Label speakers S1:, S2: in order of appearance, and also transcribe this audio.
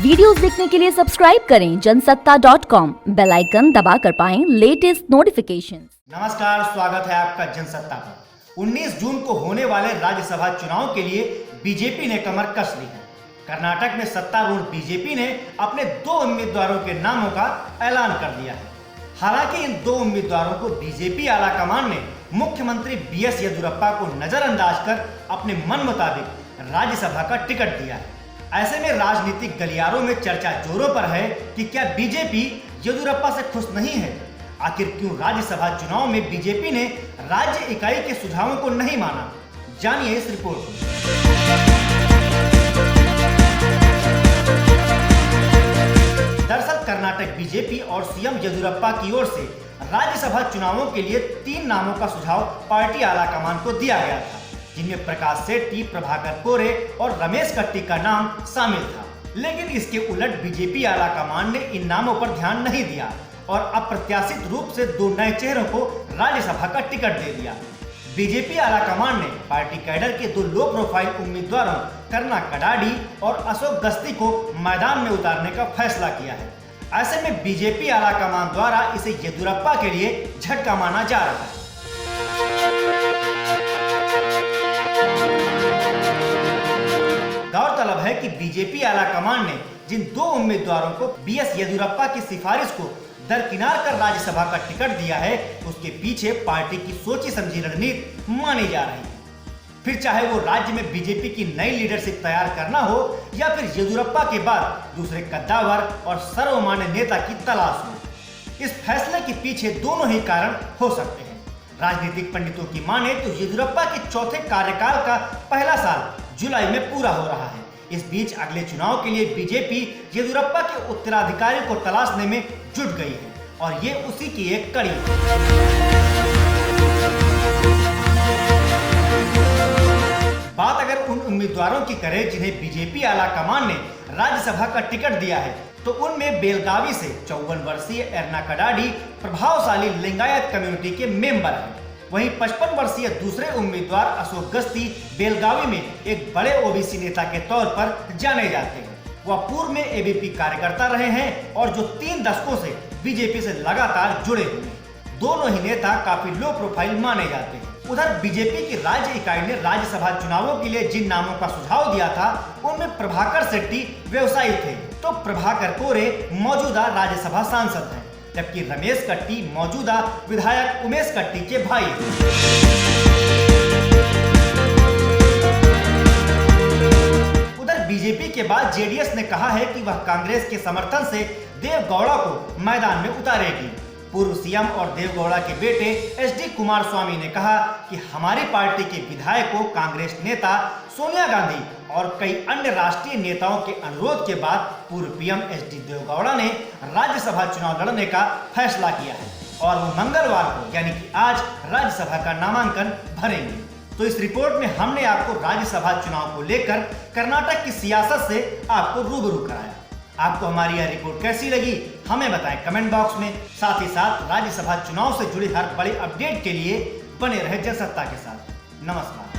S1: Videos देखने के लिए सब्सक्राइब करें जनसत्ता.com, बेल आइकन दबाकर पाएं लेटेस्ट नोटिफिकेशन।
S2: नमस्कार, स्वागत है आपका जनसत्ता पर। 19 जून को होने वाले राज्यसभा चुनाव के लिए बीजेपी ने कमर कस ली है। कर्नाटक में सत्तारूढ़ बीजेपी ने अपने 2 उम्मीदवारों के नामों का ऐलान कर दिया है। हालांकि इन 2 उम्मीदवारों को बीजेपी आलाकमान ने मुख्यमंत्री बीएस येदियुरप्पा को नजरअंदाज कर अपने मन मुताबिक राज्यसभा का टिकट दिया है। ऐसे में राजनीतिक गलियारों में चर्चा जोरों पर है कि क्या बीजेपी येदियुरप्पा से खुश नहीं है। आखिर क्यों राज्यसभा चुनाव में बीजेपी ने राज्य इकाई के सुझावों को नहीं माना, जानिए इस रिपोर्ट में। दरअसल कर्नाटक बीजेपी और सीएम येदियुरप्पा की ओर से राज्यसभा चुनावों के लिए 3 नामों का सुझाव पार्टी आलाकमान को दिया गया था, जिनमें प्रकाश सेठी, प्रभाकर कोरे और रमेश कट्टी का नाम शामिल था। लेकिन इसके उलट बीजेपी आलाकमान ने इन नामों पर ध्यान नहीं दिया और अप्रत्याशित रूप से 2 नए चेहरों को राज्यसभा का टिकट दे दिया। बीजेपी आलाकमान ने पार्टी कैडर के 2 लो प्रोफाइल उम्मीदवारों कर्ना कडाडी और अशोक गस्ती को मैदान में उतारने का फैसला किया है। ऐसे में बीजेपी आलाकमान द्वारा इसे येदियुरप्पा के लिए झटका माना जा रहा है। गौरतलब है कि बीजेपी आलाकमान ने जिन 2 उम्मीदवारों को बीएस येदियुरप्पा की सिफारिश को दरकिनार कर राज्यसभा का टिकट दिया है, उसके पीछे पार्टी की सोची समझी रणनीति मानी जा रही है। फिर चाहे वो राज्य में बीजेपी की नई लीडरशिप तैयार करना हो या फिर येदियुरप्पा के बाद दूसरे कद्दावर और सर्वमान्य नेता की तलाश हो। इस फैसले के पीछे दोनों ही कारण हो सकते हैं। राजनीतिक पंडितों की माने तो येदियुरप्पा के चौथे कार्यकाल का पहला साल जुलाई में पूरा हो रहा है। इस बीच अगले चुनाव के लिए बीजेपी येदियुरप्पा के उत्तराधिकारी को तलाशने में जुट गई है और ये उसी की एक कड़ी है। बात अगर उन उम्मीदवारों की करें जिन्हें बीजेपी आलाकमान ने राज्यसभा का टिकट दिया है, तो उनमें बेलगावी से 54 वर्षीय एर्ना कडाडी प्रभावशाली लिंगायत कम्युनिटी के मेंबर हैं। वहीं 55 वर्षीय दूसरे उम्मीदवार अशोक गस्ती बेलगावी में एक बड़े ओबीसी नेता के तौर पर जाने जाते हैं। वह पूर्व में एबीपी कार्यकर्ता रहे हैं और जो 3 दशकों से बीजेपी से लगातार जुड़े हुए हैं। दोनों ही नेता काफी लो प्रोफाइल माने जाते हैं। उधर बीजेपी की राज्य इकाई ने राज्यसभा चुनावों के लिए जिन नामों का सुझाव दिया था, उनमें प्रभाकर सेठी व्यवसायी थे, तो प्रभाकर कोरे मौजूदा राज्यसभा सांसद हैं, जबकि रमेश कट्टी मौजूदा विधायक उमेश कट्टी के भाई हैं। उधर बीजेपी के बाद जेडीएस ने कहा है कि वह कांग्रेस के समर्थन से देवगौड़ा को मैदान में उतारेगी। पूर्व सीएम और देवगौड़ा के बेटे एचडी कुमारस्वामी ने कहा कि हमारी पार्टी के विधायकों, कांग्रेस नेता सोनिया गांधी और कई अन्य राष्ट्रीय नेताओं के अनुरोध के बाद पूर्व पीएम एचडी देवगौड़ा ने राज्यसभा चुनाव लड़ने का फैसला किया है और वो मंगलवार को यानी कि आज राज्यसभा का नामांकन भरेंगे। तो इस रिपोर्ट में हमने आपको राज्यसभा चुनाव को लेकर कर्नाटक की सियासत से आपको रूबरू कराया। आपको हमारी यह रिपोर्ट कैसी लगी हमें बताएं कमेंट बॉक्स में। साथ ही साथ राज्यसभा चुनाव से जुड़ी हर बड़े अपडेट के लिए बने रहे जनसत्ता के साथ। नमस्कार।